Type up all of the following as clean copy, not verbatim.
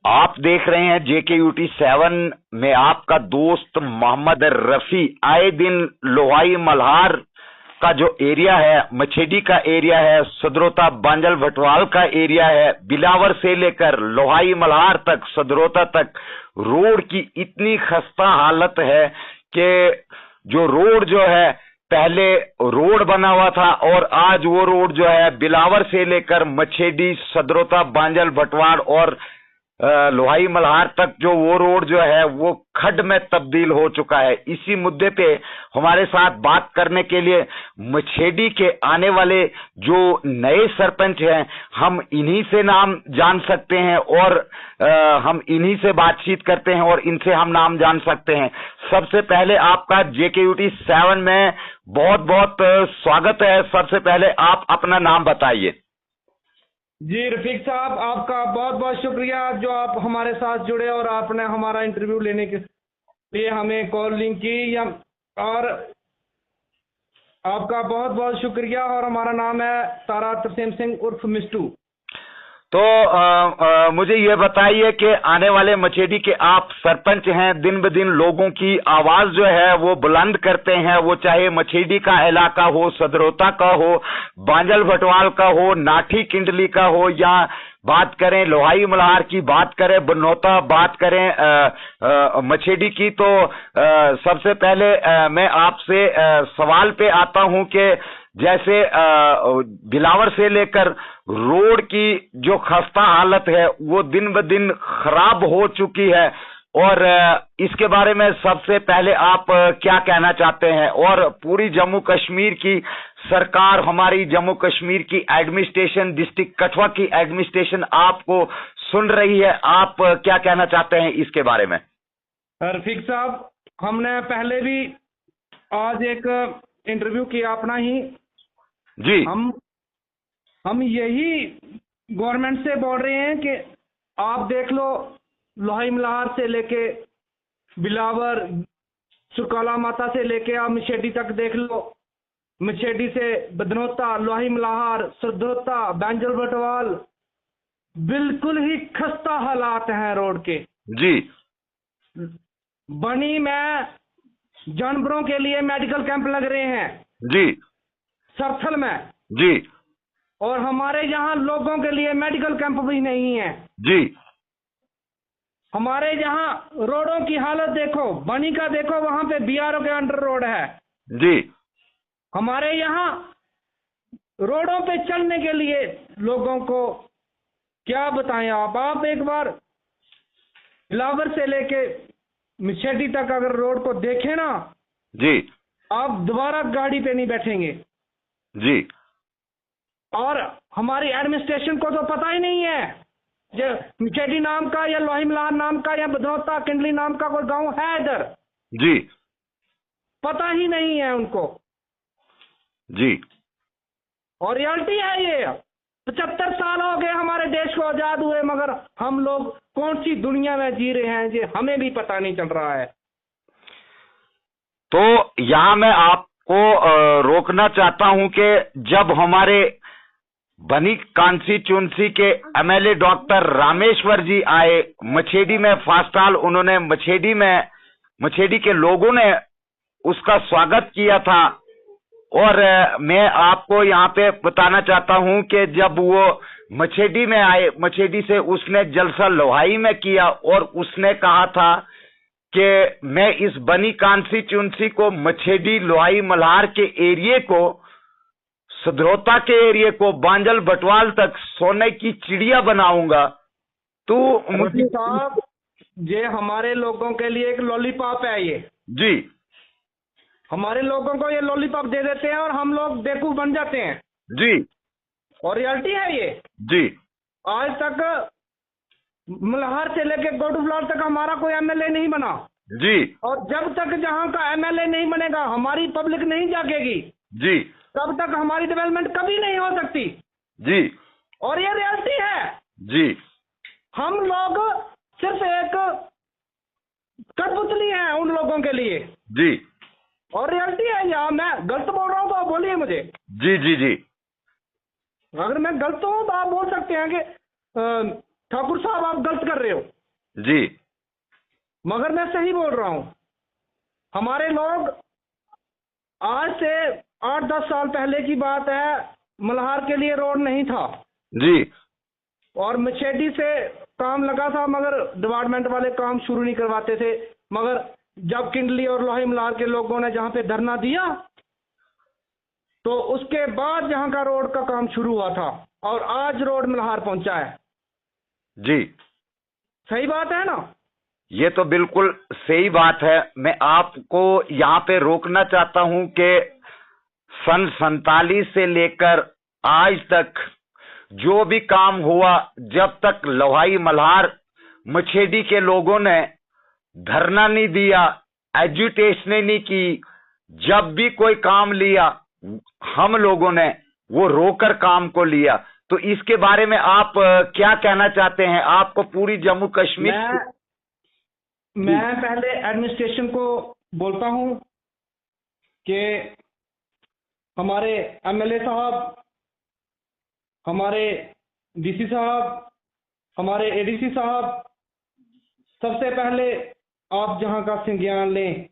आप देख रहे हैं JKUT 7 में आपका दोस्त मोहम्मद रफी। आए दिन लोहाई मल्हार का जो एरिया है, मछेडी का एरिया है, सदरोता बांजल भटवाल का एरिया है, बिलावर से लेकर लोहाई मल्हार तक, सदरोता तक रोड की इतनी खस्ता हालत है कि जो रोड जो है, पहले रोड बना हुआ था और आज वो रोड जो है बिलावर से लेकर मछेडी, सदरोता बांजल भटवाल और लोहाई मल्हार तक जो वो रोड जो है वो खड्ड में तब्दील हो चुका है। इसी मुद्दे पे हमारे साथ बात करने के लिए मछेडी के आने वाले जो नए सरपंच हैं, हम इन्हीं से नाम जान सकते हैं और हम इन्हीं से बातचीत करते हैं और इनसे हम नाम जान सकते हैं। सबसे पहले आपका JKUT 7 में बहुत बहुत स्वागत है। सबसे पहले आप अपना नाम बताइए। जी रफीक साहब, आपका बहुत बहुत शुक्रिया जो आप हमारे साथ जुड़े और आपने हमारा इंटरव्यू लेने के लिए हमें कॉलिंग की। और आपका बहुत बहुत शुक्रिया। और हमारा नाम है तारा तरसेम सिंह उर्फ मिस्टू। तो मुझे ये बताइए कि आने वाले मछेडी के आप सरपंच हैं, दिन ब दिन लोगों की आवाज जो है वो बुलंद करते हैं, वो चाहे मछेडी का इलाका हो, सदरोता का हो, बांजल भटवाल का हो, नाठी किंडली का हो, या बात करें लोहाई मल्हार की, बात करें बनौता, बात करें मछेडी की। तो सबसे पहले मैं आपसे सवाल पे आता हूं कि जैसे बिलावर से लेकर रोड की जो खस्ता हालत है वो दिन ब दिन खराब हो चुकी है, और इसके बारे में सबसे पहले आप क्या कहना चाहते हैं? और पूरी जम्मू कश्मीर की सरकार, हमारी जम्मू कश्मीर की एडमिनिस्ट्रेशन, डिस्ट्रिक्ट कठुआ की एडमिनिस्ट्रेशन आपको सुन रही है, आप क्या कहना चाहते हैं इसके बारे में? रफीक साहब, हमने पहले भी आज एक इंटरव्यू किया अपना ही जी। हम यही गवर्नमेंट से बोल रहे हैं कि आप देख लो, लोहाई मल्हार से लेके बिलावर, सुरकाला माता से लेके आप मछेडी तक देख लो, मछेडी से बदनौता, लोहाई मल्हार, सदरोता, बांजल भटवाल, बिल्कुल ही खस्ता हालात हैं रोड के। जी। बनी में जानवरों के लिए मेडिकल कैंप लग रहे हैं। जी। सरथल में। जी। और हमारे यहाँ लोगों के लिए मेडिकल कैंप भी नहीं है। जी। हमारे यहाँ रोडों की हालत देखो, बनी का देखो, वहां पे BRO के अंडर रोड है। जी। हमारे यहाँ रोडों पे चलने के लिए लोगों को क्या बताएं आप एक बार बिलावर से लेके मछेडी तक अगर रोड को देखें ना जी, आप दोबारा गाड़ी पे नहीं बैठेंगे। जी। और हमारी एडमिनिस्ट्रेशन को तो पता ही नहीं है जो मछेडी नाम का या लोहाई मल्हार नाम का या बदनौता किंडली नाम का कोई गांव है इधर। जी। पता ही नहीं है उनको। जी। और रियलिटी है ये। 75 साल हो गए हमारे देश को आजाद हुए, मगर हम लोग कौन सी दुनिया में जी रहे हैं ये हमें भी पता नहीं चल रहा है। तो यहाँ मैं आपको रोकना चाहता हूं कि जब हमारे बनी कॉन्स्टिट्यूंसी के MLA डॉक्टर रामेश्वर जी आए मछेडी में, फास्टाल उन्होंने मछेडी के लोगों ने उसका स्वागत किया था। और मैं आपको यहाँ पे बताना चाहता हूं कि जब वो मछेडी में आए, मछेडी से उसने जलसा लोहाई में किया और उसने कहा था कि मैं इस बनी कॉन्स्टिट्यूंसी को, मछेडी लोहाई मल्हार के एरिए को, सदरोता के एरिए को, बांजल भटवाल तक सोने की चिड़िया बनाऊंगा। तो मुझे साहब, ये हमारे लोगों के लिए एक लॉलीपॉप है ये। जी। हमारे लोगों को ये लॉलीपॉप दे देते हैं और हम लोग बेवकूफ बन जाते हैं। जी। और रियलिटी है ये। जी। आज तक मल्हार से लेके गोडूफ्लावर तक हमारा कोई MLA नहीं बना। जी। और जब तक जहाँ का MLA नहीं बनेगा, हमारी पब्लिक नहीं जागेगी। जी। तब तक हमारी डेवलपमेंट कभी नहीं हो सकती। जी। और ये रियलिटी है। जी। हम लोग सिर्फ एक कठपुतली हैं उन लोगों के लिए। जी। और रियलिटी है। यहाँ मैं गलत बोल रहा हूँ तो आप बोलिए मुझे। जी जी जी। अगर मैं गलत हूँ तो आप बोल सकते हैं कि ठाकुर साहब आप गलत कर रहे हो। जी। मगर मैं सही बोल रहा हूं, हमारे लोग आज से 8-10 साल पहले की बात है, मल्हार के लिए रोड नहीं था जी। और मछेडी से काम लगा था, मगर डिपार्टमेंट वाले काम शुरू नहीं करवाते थे। मगर जब किंडली और लोही मल्हार के लोगों ने जहां पे धरना दिया, तो उसके बाद जहां का रोड का काम शुरू हुआ था और आज रोड मल्हार पहुंचा है। जी, सही बात है ना? ये तो बिल्कुल सही बात है। मैं आपको यहाँ पे रोकना चाहता हूं कि सन 47 से लेकर आज तक जो भी काम हुआ, जब तक लोहाई मल्हार मछेडी के लोगों ने धरना नहीं दिया, एजुटेशन नहीं की, जब भी कोई काम लिया हम लोगों ने वो रोकर काम को लिया। तो इसके बारे में आप क्या कहना चाहते हैं? आपको पूरी जम्मू कश्मीर मैं पहले एडमिनिस्ट्रेशन को बोलता हूं कि हमारे एमएलए साहब, हमारे डीसी साहब, हमारे एडीसी साहब, सबसे पहले आप जहां का संज्ञान लें।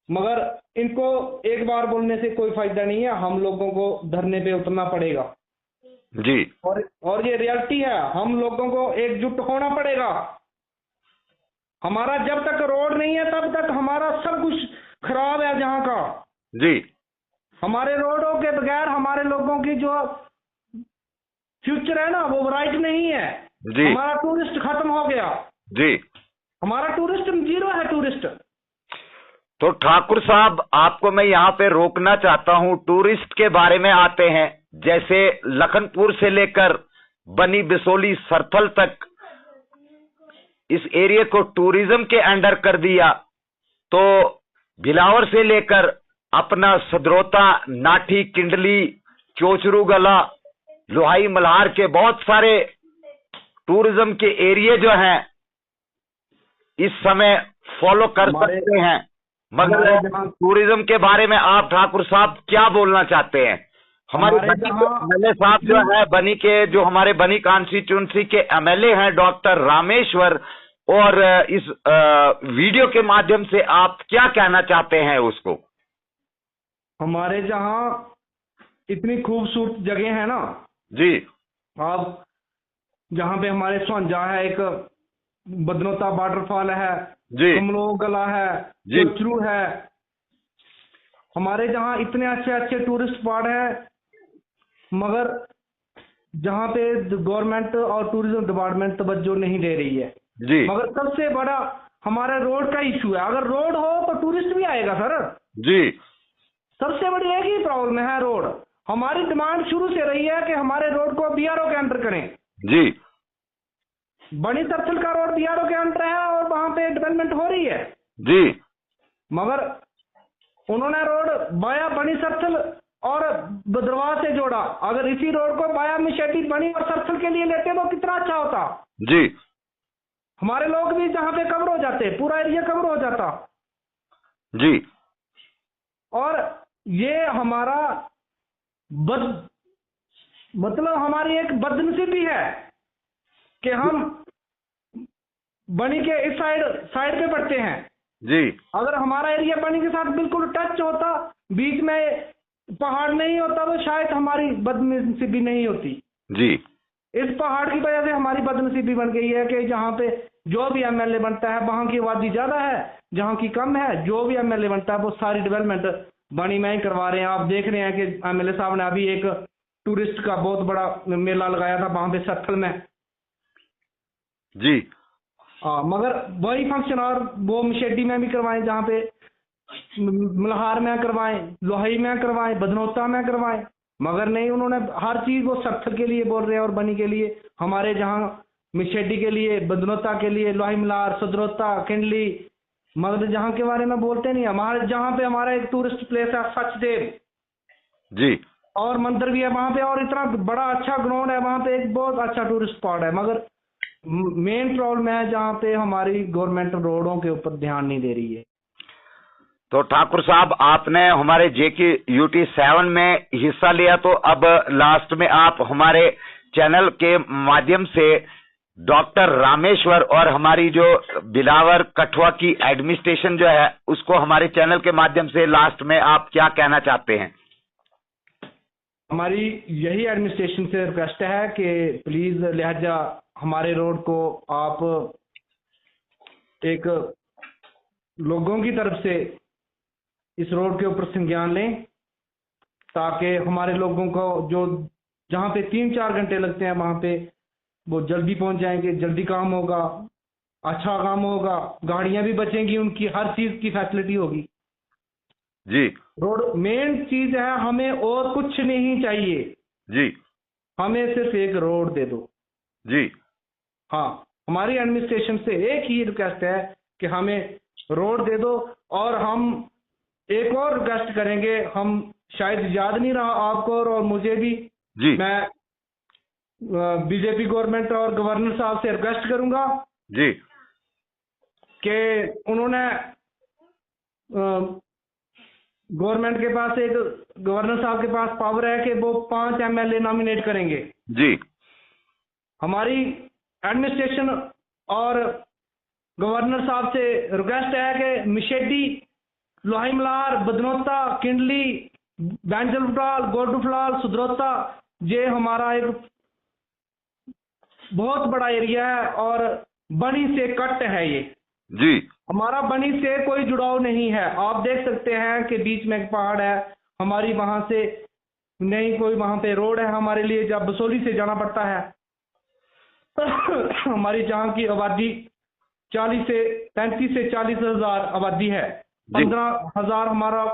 मगर इनको एक बार बोलने से कोई फायदा नहीं है, हम लोगों को धरने पे उतरना पड़ेगा। जी। और ये रियलिटी है, हम लोगों को एकजुट होना पड़ेगा। हमारा जब तक रोड नहीं है तब तक हमारा सब कुछ खराब है जहां का। जी। हमारे रोडों के बगैर हमारे लोगों की जो फ्यूचर है ना, वो ब्राइट नहीं है। जी। हमारा टूरिस्ट खत्म हो गया। जी। हमारा टूरिस्ट जीरो है, टूरिस्ट। तो ठाकुर साहब, आपको मैं यहाँ पे रोकना चाहता हूँ। टूरिस्ट के बारे में आते हैं, जैसे लखनपुर से लेकर बनी बिसोली सरथल तक इस एरिया को टूरिज्म के अंडर कर दिया। तो भिलावर से लेकर अपना सदरोता, नाठी, किंडली, चोचरू गला, लोहाई मल्हार के बहुत सारे टूरिज्म के एरिया जो हैं इस समय फॉलो कर सकते हैं। मगर टूरिज्म के बारे में आप ठाकुर साहब क्या बोलना चाहते हैं? हमारे एमएलए साहब जो है बनी के, जो हमारे बनी कॉन्स्टिट्यूंसी के एमएलए हैं डॉक्टर रामेश्वर, और इस वीडियो के माध्यम से आप क्या कहना चाहते हैं उसको? हमारे जहां इतनी खूबसूरत जगह है ना जी। आप जहां पे हमारे सोंजा है, एक बदनोता वाटरफॉल है जी, कमलो गला है, चोचरू है। हमारे जहां इतने अच्छे अच्छे टूरिस्ट स्पॉट है, मगर जहां पे गवर्नमेंट और टूरिज्म डिपार्टमेंट तवज्जो नहीं दे रही है जी। मगर सबसे बड़ा हमारे रोड का इशू है। अगर रोड हो तो टूरिस्ट भी आएगा सर जी। सबसे बड़ी एक ही प्रॉब्लम है रोड। हमारी डिमांड शुरू से रही है कि हमारे रोड को बीआरओ के अंडर करें। जी। बनी सरथल का रोड बीआरओ के अंडर है और वहां पे डेवलपमेंट हो रही है जी। मगर उन्होंने रोड बाया बनी सरथल और भद्रवाह से जोड़ा। अगर इसी रोड को बाया मछेडी, बनी और सरथल के लिए लेते तो कितना अच्छा होता। जी। हमारे लोग भी जहां पे कवर हो जाते, पूरा एरिया कवर हो जाता। जी। और ये हमारा मतलब हमारी एक बदनसीबी है कि हम बनी के इस साइड पे पड़ते हैं। जी। अगर हमारा एरिया बनी के साथ बिल्कुल टच होता, बीच में पहाड़ नहीं होता, तो शायद हमारी बदनसीबी नहीं होती। जी। इस पहाड़ की वजह से हमारी बदनसीबी बन गई है कि जहाँ पे जो भी एमएलए बनता है वहां की आबादी ज्यादा है, जहाँ की कम है। जो भी एमएलए बनता है वो सारी डेवलपमेंट बनी में ही करवा रहे हैं। आप देख रहे हैं कि एमएलए साहब ने अभी एक टूरिस्ट का बहुत बड़ा मेला लगाया था वहां पे सरथल में। जी। मगर वही फंक्शन और वो मछेडी में भी करवाएं, जहाँ पे मल्हार में करवाएं, लोहाई में करवाएं, बदनोता में करवाएं। मगर नहीं, उन्होंने हर चीज वो सरथल के लिए बोल रहे हैं और बनी के लिए। हमारे जहाँ मछेडी के लिए, बदनोता के लिए, लोहाई मल्हार, सदरोता, किंडली, मगर जहाँ के बारे में बोलते नहीं। हमारे जहाँ पे हमारा एक टूरिस्ट प्लेस है सचदेव जी, और मंदिर भी है वहां पे, और इतना बड़ा अच्छा ग्राउंड है वहां पे, एक बहुत अच्छा टूरिस्ट स्पॉट है। मगर मेन प्रॉब्लम है जहाँ पे हमारी गवर्नमेंट रोडों के ऊपर ध्यान नहीं दे रही है। तो ठाकुर साहब, आपने हमारे JKUT 7 में हिस्सा लिया, तो अब लास्ट में आप हमारे चैनल के माध्यम से डॉक्टर रामेश्वर और हमारी जो बिलावर कठुआ की एडमिनिस्ट्रेशन जो है उसको हमारे चैनल के माध्यम से लास्ट में आप क्या कहना चाहते हैं? हमारी यही एडमिनिस्ट्रेशन से रिक्वेस्ट है कि प्लीज लिहाजा हमारे रोड को आप एक लोगों की तरफ से इस रोड के ऊपर संज्ञान लें, ताकि हमारे लोगों को जो जहाँ पे 3-4 घंटे लगते हैं वहाँ पे वो जल्दी पहुँच जाएंगे, जल्दी काम होगा, अच्छा काम होगा, गाड़ियाँ भी बचेंगी, उनकी हर चीज़ की फैसिलिटी होगी जी। रोड मेन चीज है, हमें और कुछ नहीं चाहिए जी। हमें सिर्फ एक रोड दे दो जी। हाँ, हमारी एडमिनिस्ट्रेशन से एक ही रिक्वेस्ट है कि हमें रोड दे दो। और हम एक और रिक्वेस्ट करेंगे, हम शायद याद नहीं रहा आपको और मुझे भी जी। मैं बीजेपी गवर्नमेंट और गवर्नर साहब से रिक्वेस्ट करूंगा जी कि उन्होंने गवर्नमेंट के पास एक गवर्नर साहब के पास पावर है कि वो 5 MLA नॉमिनेट करेंगे जी। हमारी एडमिनिस्ट्रेशन और गवर्नर साहब से रिक्वेस्ट है कि मिशेडी, लोहाई मल्हार, बदनौता, किंडली, बैंजलफलाल, गोडूफलाल, सुधरोता, ये हमारा एक बहुत बड़ा एरिया है और बनी से कट है ये जी। हमारा बनी से कोई जुड़ाव नहीं है। आप देख सकते हैं कि बीच में एक पहाड़ है, हमारी वहां से नहीं कोई वहां पे रोड है हमारे लिए, जब बसोली से जाना पड़ता है। हमारी जहाँ की आबादी 35 से 40 हजार आबादी है, 15,000 हमारा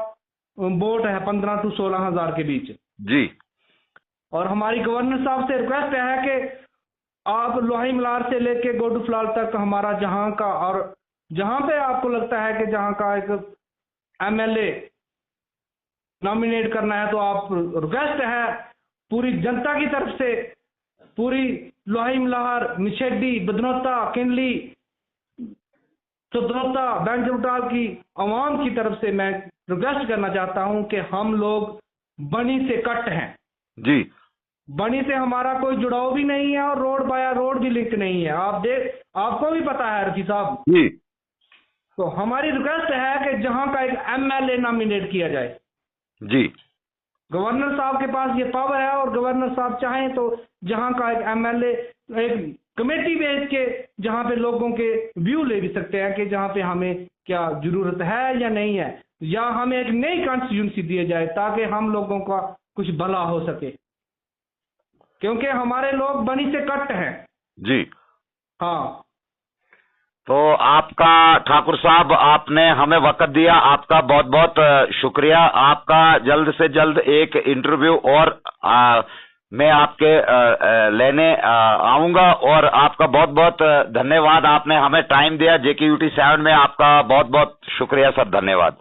वोट है, 15 to 16,000 के बीच जी। और हमारी गवर्नर साहब से रिक्वेस्ट है कि आप लोहाई मल्हार से लेके गोडूफलाल तक हमारा जहाँ का, और जहाँ पे आपको लगता है कि जहाँ का एक MLA नॉमिनेट करना है तो आप रिक्वेस्ट है पूरी जनता की तरफ से, पूरी लोहाई मल्हार, मिशेडी, बदनौता, किंडली, सुधरोता, बैंजलफलाल की आवाम की तरफ से मैं रिक्वेस्ट करना चाहता हूं कि हम लोग बनी से कट हैं जी। बनी से हमारा कोई जुड़ाव भी नहीं है और रोड बाया रोड भी लिंक नहीं है। आपको भी पता है रफी साहब जी। तो हमारी रिक्वेस्ट है कि जहां का एक MLA नॉमिनेट किया जाए। जी। गवर्नर साहब के पास ये पावर है और गवर्नर साहब चाहें तो जहां का एक MLA एक कमेटी भेज के जहां पे लोगों के व्यू ले भी सकते हैं कि जहां पे हमें क्या जरूरत है या नहीं है, या हमें एक नई कॉन्स्टिट्यूंसी दी जाए ताकि हम लोगों का कुछ भला हो सके, क्योंकि हमारे लोग बनी से कट हैं जी। हाँ। तो आपका ठाकुर साहब, आपने हमें वक्त दिया, आपका बहुत बहुत शुक्रिया। आपका जल्द से जल्द एक इंटरव्यू और मैं आपके लेने आऊंगा और आपका बहुत बहुत धन्यवाद। आपने हमें टाइम दिया JKUT 7 में, आपका बहुत बहुत शुक्रिया सर, धन्यवाद।